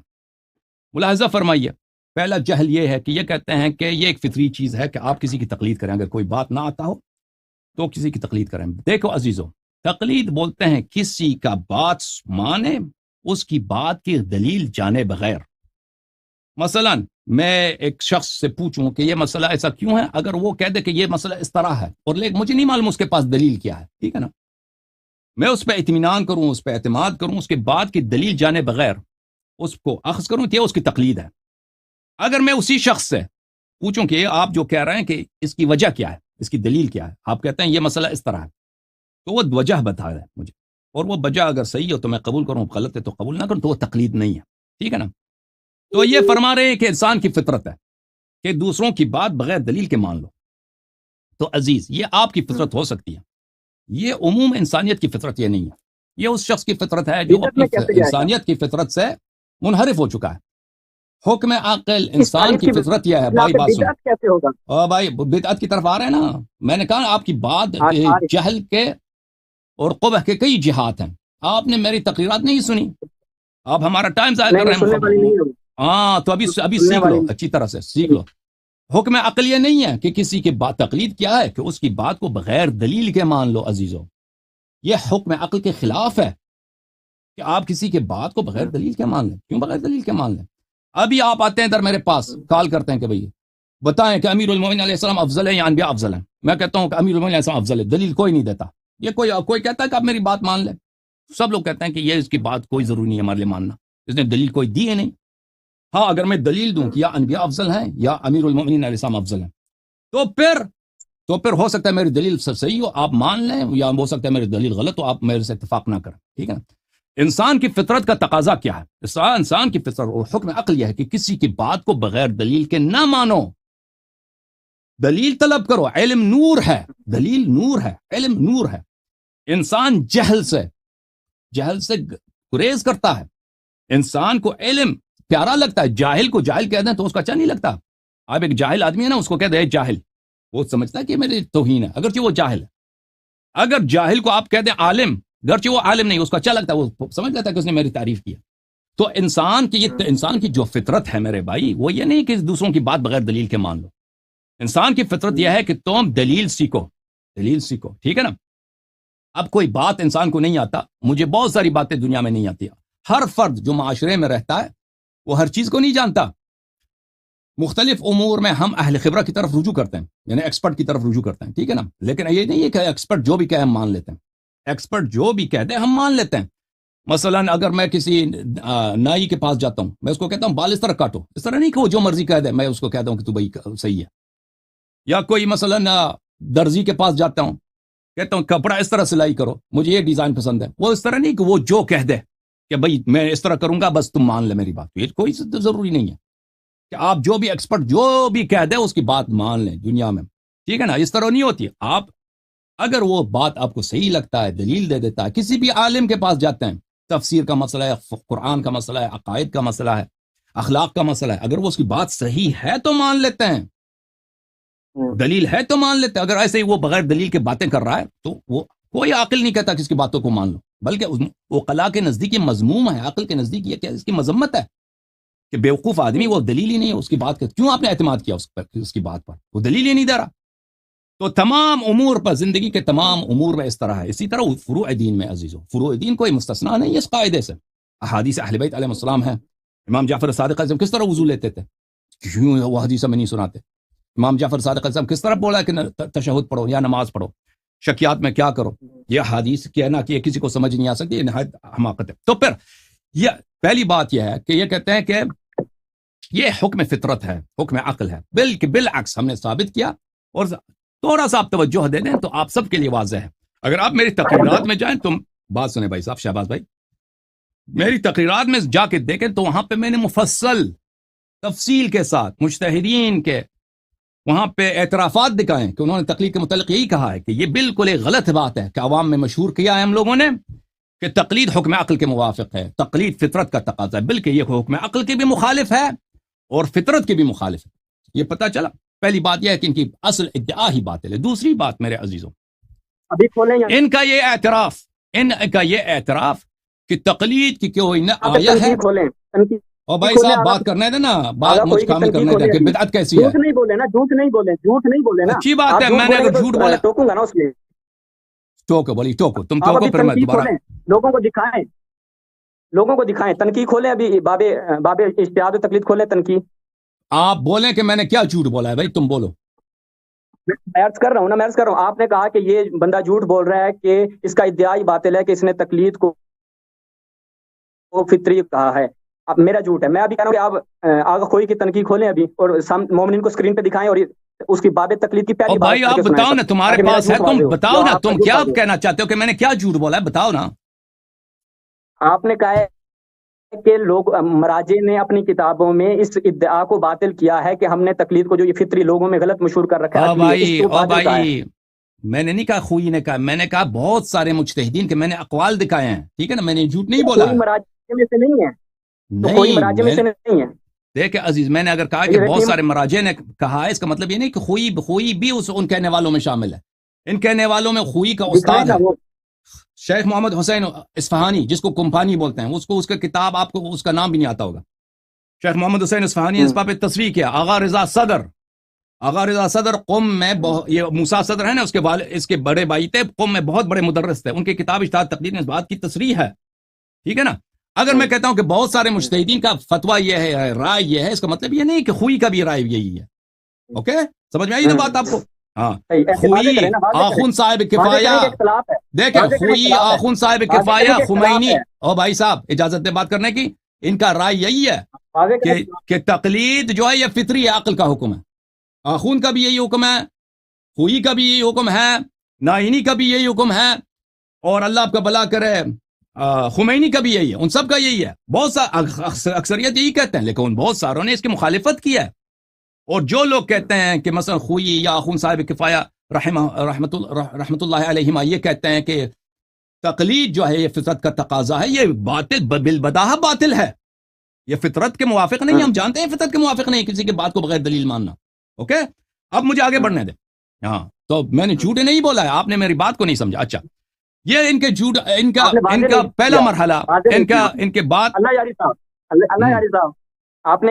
ملاحظہ فرمائیے۔ پہلا جہل یہ ہے کہ یہ کہتے ہیں کہ یہ ایک فطری چیز ہے کہ آپ کسی کی تقلید کریں، اگر کوئی بات نہ آتا ہو تو کسی کی تقلید کریں۔ دیکھو عزیزو، تقلید بولتے ہیں کسی کا بات مانے، اس کی بات کی دلیل جانے بغیر. مثلا میں ایک شخص سے پوچھوں کہ یہ مسئلہ ایسا کیوں ہے، اگر وہ کہہ دے کہ یہ مسئلہ اس طرح ہے اور لیکن مجھے نہیں معلوم اس کے پاس دلیل کیا ہے، ٹھیک ہے نا، میں اس پہ اطمینان کروں، اس پہ اعتماد کروں، اس کے بات کی دلیل جانے بغیر اس کو اخذ کروں کہ اس کی تقلید ہے. اگر میں اسی شخص سے پوچھوں کہ آپ جو کہہ رہے ہیں کہ اس کی وجہ کیا ہے، اس کی دلیل کیا ہے، آپ کہتے ہیں یہ مسئلہ اس طرح ہے، تو وہ وجہ بتا ہے مجھے، اور وہ وجہ اگر صحیح ہو تو میں قبول کروں، غلط ہے تو قبول نہ کروں، تو وہ تقلید نہیں ہے. ٹھیک ہے نا. تو یہ فرما رہے ہیں کہ انسان کی فطرت ہے کہ دوسروں کی بات بغیر دلیل کے مان لو. تو عزیز، یہ آپ کی فطرت ہو سکتی ہے، یہ عموم انسانیت کی فطرت یہ نہیں ہے. یہ اس شخص کی فطرت ہے جو اپنی انسانیت کی فطرت سے منحرف ہو چکا ہے. حکم عقل انسان کی فطرت یہ ہے. بھائی بات سنو، بھائی بدعت کی طرف آ رہے ہیں نا. میں نے کہا آپ کی بات جہل کے اور قبح کے کئی جہات ہیں. آپ نے میری تقریرات نہیں سنی، آپ ہمارا ٹائم ضائع کر رہے ہیں. ہاں تو ابھی سیکھ لو، اچھی طرح سے سیکھ لو. حکم عقل یہ نہیں ہے کہ کسی کی بات، تقلید کیا ہے کہ اس کی بات کو بغیر دلیل کے مان لو. عزیزو، یہ حکم عقل کے خلاف ہے کہ آپ کسی کے بات کو بغیر دلیل کے مان لیں. کیوں بغیر دلیل کے مان لیں؟ ابھی آپ آتے ہیں ادھر میرے پاس، کال کرتے ہیں کہ بھئی بتائیں کہ امیر المومنین علیہ السلام افضل ہے یا انبیاء افضل ہیں. میں کہتا ہوں کہ امیر المومنین علیہ السلام افضل ہے. دلیل کوئی نہیں دیتا. یہ کوئی کہتا ہے کہ آپ میری بات مان لیں. سب لوگ کہتے ہیں کہ یہ اس کی بات کوئی ضروری نہیں ہے ہمارے لیے ماننا، اس نے دلیل کوئی دی ہے نہیں. ہاں اگر میں دلیل دوں کہ یا انبیاء افضل ہیں یا امیر المومنین علیہ السلام افضل ہیں، تو پھر ہو سکتا ہے میری دلیل صحیح ہو، آپ مان لیں، یا ہو سکتا ہے میری دلیل غلط ہو، آپ میرے سے اتفاق نہ کریں. ٹھیک ہے نا. انسان کی فطرت کا تقاضا کیا ہے؟ انسان کی فطرت اور حکم عقل یہ ہے کہ کسی کی بات کو بغیر دلیل کے نہ مانو. دلیل طلب کرو. علم نور ہے، دلیل نور ہے، علم نور ہے. انسان جہل سے گریز کرتا ہے. انسان کو علم پیارا لگتا ہے. جاہل کو جاہل کہہ دیں تو اس کو اچھا نہیں لگتا. آپ ایک جاہل آدمی ہے نا، اس کو کہہ دیں جاہل، وہ سمجھتا ہے کہ میری توہین ہے، اگرچہ وہ جاہل ہے. اگر جاہل کو آپ کہہ دیں عالم، گرچہ وہ عالم نہیں، اس کو اچھا لگتا ہے، وہ سمجھ لیتا ہے کہ اس نے میری تعریف کی. تو انسان کی جو فطرت ہے میرے بھائی، وہ یہ نہیں کہ دوسروں کی بات بغیر دلیل کے مان لو. انسان کی فطرت یہ ہے کہ تم دلیل سیکھو. ٹھیک ہے نا. اب کوئی بات انسان کو نہیں آتا، مجھے بہت ساری باتیں دنیا میں نہیں آتی. ہر فرد جو معاشرے میں رہتا ہے وہ ہر چیز کو نہیں جانتا. مختلف امور میں ہم اہل خبرہ کی طرف رجوع کرتے ہیں، یعنی ایکسپرٹ کی طرف رجوع کرتے ہیں. ٹھیک ہے نا. لیکن یہ نہیں ہے کہ ایکسپرٹ جو بھی کہے ہم مان لیتے ہیں. ایکسپرٹ جو بھی کہہ دے ہم مان لیتے ہیں. مثلا اگر میں کسی نائی کے پاس جاتا ہوں، میں اس کو کہتا ہوں بال اس طرح کاٹو. اس طرح نہیں کہ وہ جو مرضی کہہ دے میں اس کو کہتا ہوں کہ تو بھائی صحیح ہے. یا کوئی مثلا درزی کے پاس جاتا ہوں، کہتا ہوں کپڑا اس طرح سلائی کرو، مجھے یہ ڈیزائن پسند ہے. وہ اس طرح نہیں کہ وہ جو کہہ دے کہ بھائی میں اس طرح کروں گا بس تم مان لے میری بات. یہ کوئی ضروری نہیں ہے کہ آپ جو بھی ایکسپرٹ جو بھی کہہ دے اس کی بات مان لیں دنیا میں. ٹھیک ہے نا. اس طرح نہیں ہوتی. آپ اگر وہ بات آپ کو صحیح لگتا ہے، دلیل دے دیتا ہے. کسی بھی عالم کے پاس جاتے ہیں، تفسیر کا مسئلہ ہے، قرآن کا مسئلہ ہے، عقائد کا مسئلہ ہے، اخلاق کا مسئلہ ہے، اگر وہ اس کی بات صحیح ہے تو مان لیتے ہیں، دلیل ہے تو مان لیتے ہیں. اگر ایسے ہی وہ بغیر دلیل کے باتیں کر رہا ہے تو وہ کوئی عقل نہیں کہتا کہ اس کی باتوں کو مان لو، بلکہ وہ عقلاء کے نزدیک یہ مذموم ہے. عقل کے نزدیک یہ کہ اس کی مذمت ہے کہ بیوقوف آدمی، وہ دلیل ہی نہیں ہے اس کی بات کا، کیوں آپ نے اعتماد کیا اس کی بات پر؟ وہ دلیل ہی نہیں دے رہا. تو تمام امور پر، زندگی کے تمام امور میں اس طرح ہے. اسی طرح فروع دین میں عزیزو، فروع دین کوئی مستثنا نہیں اس قاعدے سے. احادیث اہل بیت علیہ السلام ہیں. امام جعفر صادق علیہ السلام کس طرح وضو لیتے تھے؟ کیوں وہ حدیث میں نہیں سناتے؟ امام جعفر صادق علیہ السلام کس طرح بولا کہ تشہد پڑھو یا نماز پڑھو، شکیات میں کیا کرو؟ یہ حدیث کہنا کہ یہ کسی کو سمجھ نہیں آ سکتی، یہ نہایت حماقت ہے. تو پھر یہ پہلی بات یہ ہے کہ یہ کہتے ہیں کہ یہ حکم فطرت ہے، حکم عقل ہے. بلکہ بالعکس ہم نے ثابت کیا. اور تھوڑا سا آپ توجہ دے دیں تو آپ سب کے لیے واضح ہے. اگر آپ میری تقریرات میں جائیں، تم بات سنیں بھائی صاحب، شہباز بھائی، میری تقریرات میں جا کے دیکھیں تو وہاں پہ میں نے مفصل تفصیل کے ساتھ مجتہدین کے وہاں پہ اعترافات دکھائیں کہ انہوں نے تقلید کے متعلق یہی کہا ہے کہ یہ بالکل ایک غلط بات ہے کہ عوام میں مشہور کیا ہے ہم لوگوں نے کہ تقلید حکم عقل کے موافق ہے، تقلید فطرت کا تقاضا ہے. بلکہ یہ حکم عقل کے بھی مخالف ہے اور فطرت کے بھی مخالف ہے. یہ پتہ چلا. پہلی بات یہ ہے کہ ان کی اصل ادعا ہی باطل ہے. دوسری بات میرے عزیزوں، ان کا یہ اعتراف کہ تقلید کی کوئی نہ آیا ہے. اور بھائی صاحب بات کرنے دیں نا، بات مجھ کامل کرنے دیں کہ بدعت کیسی ہے. جھوٹ نہیں بولے نا. اچھی بات ہے. میں نے اگر جھوٹ بولا ٹوکو بولی ٹوکو، تم آپ ٹوکو ابھی پھر میں تنقید دوبارہ. کھولیں، لوگوں کو دکھائیں، لوگوں کو دکھائیں، تنقید کھولیں، ابھی باب اجتہاد و تقلید کھولیں تنقید. آپ بولیں کہ میں نے کیا جھوٹ بولا ہے بھائی، تم بولو. میں عرض کر رہا ہوں نا، میں عرض کر رہا ہوں، آپ نے کہا کہ یہ بندہ جھوٹ بول رہا ہے کہ اس کا ادعا ہی باطل ہے کہ اس نے تقلید کو فطری کہا ہے. اب میرا جھوٹ ہے. میں ابھی کہہ رہا ہوں کہ آپ آغا خوئی کی تنقید کھولیں ابھی اور مومنین کو اسکرین پہ دکھائیں اور اس کی باب تقلید کی پہلی اور بات بھائی آپ بتاؤ نا، تمہارے پاس ہے، تم بتاؤ نا تم کیا کہنا چاہتے ہو کہ میں نے کیا جھوٹ بولا ہے، بتاؤ نا. آپ نے کہا ہے کہ لوگ مراجع نے اپنی کتابوں میں اس ادعا کو باطل کیا ہے کہ ہم نے تقلید کو جو یہ فطری لوگوں میں غلط مشہور کر رکھا ہے عقلی ہے، اس کو باطل کہا ہے. بھائی میں نے نہیں کہا خوئی نے کہا، میں نے کہا بہت سارے مجتہدین کے میں نے اقوال دکھائے ہیں، ٹھیک ہے نا، میں نے جھوٹ نہیں بولا. کوئی مراجع میں سے نہیں ہے، تو کوئی نہیں مراجع میں سے نہیں ہے. دیکھ عزیز، میں نے اگر کہا کہ بہت سارے مراجع نے کہا ہے، اس کا مطلب یہ نہیں کہ خوئی بھی ان کہنے والوں میں شامل ہے. ان کہنے والوں میں خوئی کا استاد ہے شیخ محمد حسین اصفہانی، جس کو کمپانی بولتے ہیں. اس کا کتاب آپ کو اس کا نام بھی نہیں آتا ہوگا. شیخ محمد حسین اصفہانی اس پہ تصریح کیا. آغا رضا صدر قم میں یہ موسیٰ صدر ہے نا، اس کے بڑے بھائی تھے، قم میں بہت بڑے مدرس تھے. ان کی کتاب اجتہاد تقلید میں اس بات کی تصریح ہے، ٹھیک ہے نا. اگر میں کہتا ہوں کہ بہت سارے مجتہدین کا فتویٰ یہ ہے، رائے یہ ہے، اس کا مطلب یہ نہیں کہ خوئی کا بھی رائے یہی ہے. اوکے، سمجھ میں آئی نا بات آپ کو؟ ہاں، خوئی آخوند صاحب کفایہ، دیکھیں خوئی آخوند صاحب کفایہ خمینی. او بھائی صاحب اجازت دے بات کرنے کی. ان کا رائے یہی ہے کہ تقلید جو ہے یہ فطری عقل کا حکم ہے. آخوند کا بھی یہی حکم ہے، خوئی کا بھی یہی حکم ہے، نائینی کا بھی یہی حکم ہے، اور اللہ آپ کا بلا کرے خمینی کا بھی یہی ہے. ان سب کا یہی ہے. بہت سا اکثریت یہی کہتے ہیں، لیکن ان بہت ساروں نے اس کی مخالفت کی ہے. اور جو لوگ کہتے ہیں کہ مثلا خوئی یا آخوند صاحب کفایہ رحمت اللہ علیہما یہ کہتے ہیں کہ تقلید جو ہے یہ فطرت کا تقاضا ہے، یہ باطل بالبداہہ باطل ہے، یہ فطرت کے موافق نہیں. ہم جانتے ہیں فطرت کے موافق نہیں کسی کی بات کو بغیر دلیل ماننا. اوکے، اب مجھے آگے بڑھنے دیں. ہاں، تو میں نے جھوٹ نہیں بولا ہے، آپ نے میری بات کو نہیں سمجھا. اچھا، یہ ان کے جھوٹ، ان کا پہلا مرحلہ، ان کے بعد اللہ یاری صاحب آپ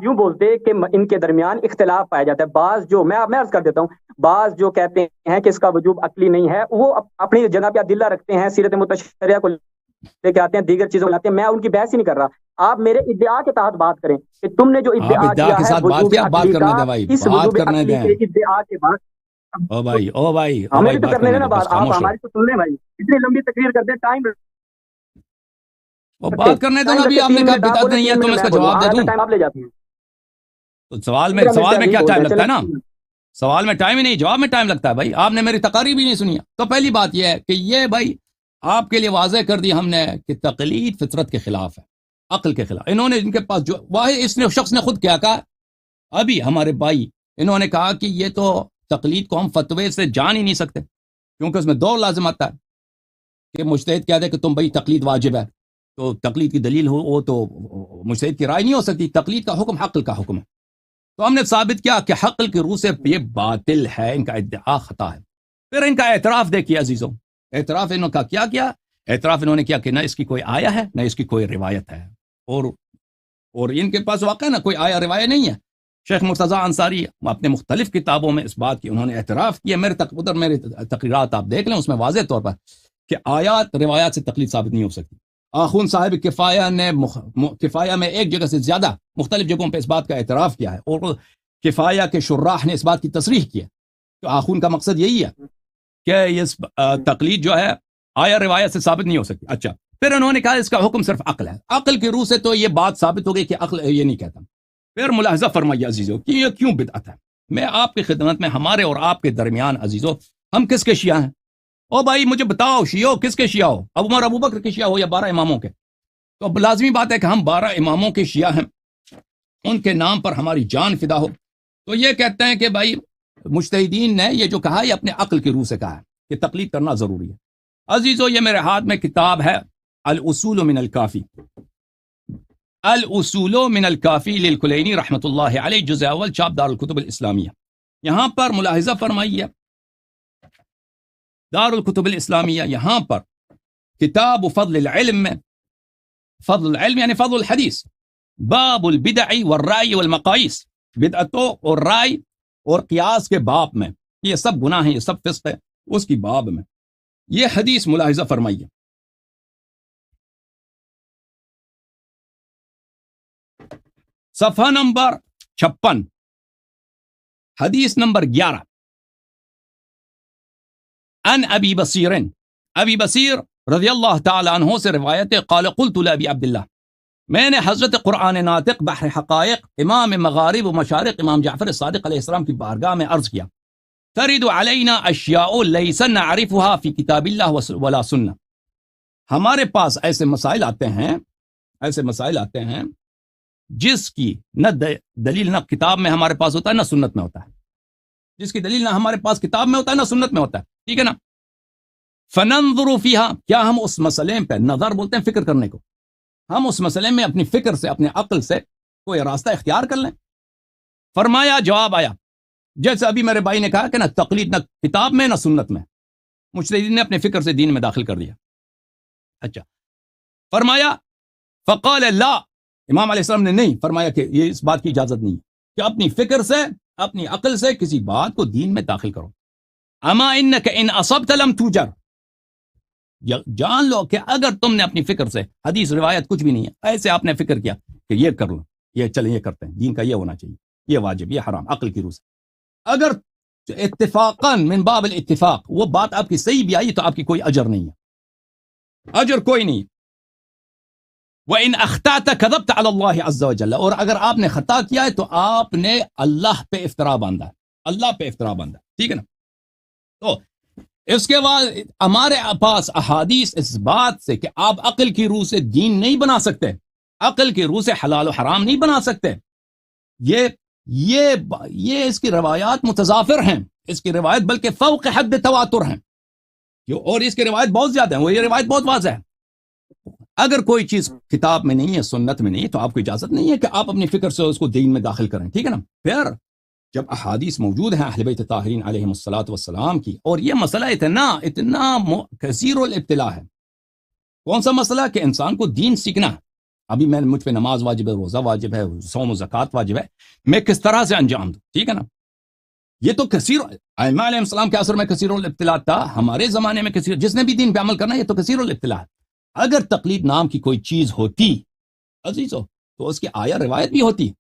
یوں بولتے کہ ان کے درمیان اختلاف پایا جاتا ہے. بعض جو میں عرض کر دیتا ہوں، بعض جو کہتے ہیں کہ اس کا وجوب عقلی نہیں ہے، وہ اپنی جگہ پہ ادلہ رکھتے ہیں، سیرت متشریعہ کو لے کے آتے ہیں، دیگر چیزوں کو لاتے ہیں. میں ان کی بحث ہی نہیں کر رہا. آپ میرے ادعا کے تحت بات کریں کہ تم نے جو ادعا کیا ہے وجوب عقلی کا، اس وجوب عقلی کے ادعا کے بعد او بھائی ہمیں تو کرنے دینا بات. آپ ہماری تو سن لیں بھائی، اتنی لمبی تقریر کر دیں، ٹائم بات کرنے دو نا. ابھی آپ نے کہا بدعت نہیں ہے تو میں اس کا جواب دے دوں. ٹائم آپ لے جاتے ہیں. تو سوال میں کیا ٹائم لگتا ہے نا، سوال میں ٹائم ہی نہیں، جواب میں ٹائم لگتا ہے. بھائی آپ نے میری تقریر بھی نہیں سنی. تو پہلی بات یہ ہے کہ یہ بھائی آپ کے لیے واضح کر دی ہم نے کہ تقلید فطرت کے خلاف ہے، عقل کے خلاف. انہوں نے ان کے پاس جو اس نے شخص نے خود کیا کہا ابھی، ہمارے بھائی انہوں نے کہا کہ یہ تو تقلید کو ہم فتوے سے جان ہی نہیں سکتے، کیونکہ اس میں دو لازم آتا ہے کہ مجتہد کہہ دے کہ تم بھائی تقلید واجب ہے، تو تقلید کی دلیل ہو وہ تو مجتہد کی رائے نہیں ہو سکتی. تقلید کا حکم عقل کا حکم ہے. تو ہم نے ثابت کیا کہ عقل کی روح سے یہ باطل ہے، ان کا ادعا خطا ہے. پھر ان کا اعتراف دیکھیے عزیزوں، اعتراف انہوں کا کیا اعتراف انہوں نے کیا کہ نہ اس کی کوئی آیا ہے نہ اس کی کوئی روایت ہے، اور ان کے پاس واقع نہ کوئی آیا روایت نہیں ہے. شیخ مرتضیٰ انصاری اپنے مختلف کتابوں میں اس بات کی انہوں نے اعتراف کیا. میرے تقریرات آپ دیکھ لیں، اس میں واضح طور پر کہ آیات روایات سے تقلید ثابت نہیں ہو سکتی. آخوند صاحب کفایہ میں ایک جگہ سے زیادہ مختلف جگہوں پہ اس بات کا اعتراف کیا ہے، اور کفایہ کے شراح نے اس بات کی تصریح کی ہے. تو آخوند کا مقصد یہی ہے کہ یہ تقلید جو ہے آیا روایت سے ثابت نہیں ہو سکتی. اچھا، پھر انہوں نے کہا اس کا حکم صرف عقل ہے. عقل کی روح سے تو یہ بات ثابت ہو گئی کہ عقل یہ نہیں کہتا. پھر ملاحظہ فرمائیے عزیزو کہ یہ کیوں بدعت ہے. میں آپ کی خدمت میں، ہمارے اور آپ کے درمیان عزیزو، ہم کس کے شیعہ ہیں؟ او بھائی مجھے بتاؤ، شیعہ کس کے شیعہ ہو؟ عمر ابو بکر کے شیعہ ہو یا 12 اماموں کے؟ تو اب لازمی بات ہے کہ ہم 12 اماموں کے شیعہ ہیں، ان کے نام پر ہماری جان فدا ہو. تو یہ کہتے ہیں کہ بھائی مجتہدین نے یہ جو کہا یہ اپنے عقل کی روح سے کہا ہے کہ تقلید کرنا ضروری ہے. عزیزو یہ میرے ہاتھ میں کتاب ہے الاصول من الکافی، الاصول من الکافی للکلینی رحمۃ اللہ علیہ، جزء اول، چاپ دار الکتب الاسلامیہ. یہاں پر ملاحظہ فرمائیے، دار الکتب الاسلامیہ یہاں پر کتاب فضل العلم میں، فضل العلم یعنی فضل الحدیث، باب البدع والرائے والمقایس، بدعتوں اور رائے اور قیاس کے باب میں، یہ سب گناہ ہیں، یہ سب فسق ہے، اس کی باب میں یہ حدیث ملاحظہ فرمائیے. صفحہ نمبر 56 حدیث نمبر 11. ان ابی بصیر رضی اللہ تعالی عنہ سے روایت ہے قال قلت لابی عبداللہ، میں نے حضرت قرآن ناطق بحر حقائق امام مغارب و مشارق امام جعفر صادق علیہ السلام کی بارگاہ میں عرض کیا ترد علینا اشیاء لیس نعرفها فی کتاب اللہ ولا سنہ. ہمارے پاس ایسے مسائل آتے ہیں جس کی نہ دلیل نہ کتاب میں ہمارے پاس ہوتا ہے نہ سنت میں ہوتا ہے، جس کی دلیل نہ ہمارے پاس کتاب میں ہوتا ہے نہ سنت میں ہوتا ہے، ٹھیک ہے نا. فننظر فیہا، کیا ہم اس مسئلے پہ، نظر بولتے ہیں فکر کرنے کو، ہم اس مسئلے میں اپنی فکر سے اپنے عقل سے کوئی راستہ اختیار کر لیں. فرمایا، جواب آیا جیسے ابھی میرے بھائی نے کہا کہ نہ تقلید نہ کتاب میں نہ سنت میں، مجتہدین نے اپنے فکر سے دین میں داخل کر دیا. اچھا، فرمایا فقال لا، امام علیہ السلام نے نہیں فرمایا کہ یہ اس بات کی اجازت نہیں کہ اپنی فکر سے اپنی عقل سے کسی بات کو دین میں داخل کرو. اما انک ان اصبت لم توجر، جان لو کہ اگر تم نے اپنی فکر سے، حدیث روایت کچھ بھی نہیں ہے، ایسے آپ نے فکر کیا کہ یہ کر لو، یہ چلیں یہ کرتے ہیں، دین کا یہ ہونا چاہیے، یہ واجب یہ حرام، عقل کی روح سے اگر اتفاقاً من باب الاتفاق وہ بات آپ کی صحیح بھی آئی تو آپ کی کوئی اجر نہیں ہے، اجر کوئی نہیں. وَإِنْ أَخْطَأْتَ كَذَبْتَ عَلَى اللَّهِ عَزَّ وَجَلَّ، اور اگر آپ نے خطا کیا ہے تو آپ نے اللہ پہ افترا باندھا، اللہ پہ افترا باندھا، ٹھیک ہے نا. تو اس کے بعد ہمارے پاس احادیث اس بات سے کہ آپ عقل کی روح سے دین نہیں بنا سکتے، عقل کی روح سے حلال و حرام نہیں بنا سکتے. یہ اس کی روایات متضافر ہیں، اس کی روایت بلکہ فوق حد تواتر ہیں، اور اس کی روایت بہت زیادہ ہیں، وہ یہ روایت بہت واضح ہے. اگر کوئی چیز کتاب میں نہیں ہے سنت میں نہیں ہے تو آپ کو اجازت نہیں ہے کہ آپ اپنی فکر سے اس کو دین میں داخل کریں، ٹھیک ہے نا. پھر جب احادیث موجود ہیں اہل بیت طاہرین علیہم الصلاۃ والسلام کی، اور یہ مسئلہ اتنا کثیر الابتلاء ہے. کون سا مسئلہ؟ کہ انسان کو دین سیکھنا ہے. ابھی مجھ پہ نماز واجب ہے، روزہ واجب ہے، صوم و زکوٰۃ واجب ہے، میں کس طرح سے انجام دوں، ٹھیک ہے نا. یہ تو کثیر ائمہ علیہ السلام کے عصر میں کثیر الابتلاء تھا، ہمارے زمانے میں کثیر، جس نے بھی دین پہ عمل کرنا ہے یہ تو کثیر الابتلاء ہے. اگر تقلید نام کی کوئی چیز ہوتی عزیزو تو اس کی آیا روایت بھی ہوتی،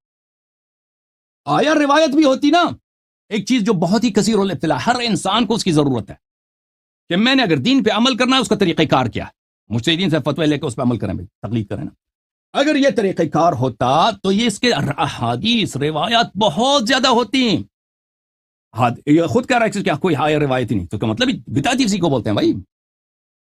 آیا روایت بھی ہوتی نا. ایک چیز جو بہت ہی کثیر الابتلاء، ہر انسان کو اس کی ضرورت ہے کہ میں نے اگر دین پہ عمل کرنا ہے اس کا طریقہ کار کیا ہے، مجتہدین سے فتوی لے کے اس پہ عمل کریں، بھائی تقلید کریں نا. اگر یہ طریقہ کار ہوتا تو یہ اس کے احادیث روایات بہت زیادہ ہوتی. یہ خود کہہ رہا ہے کہ کوئی آیا روایت ہی نہیں، تو کیا مطلب بدعتی اسی کو بولتے ہیں بھائی.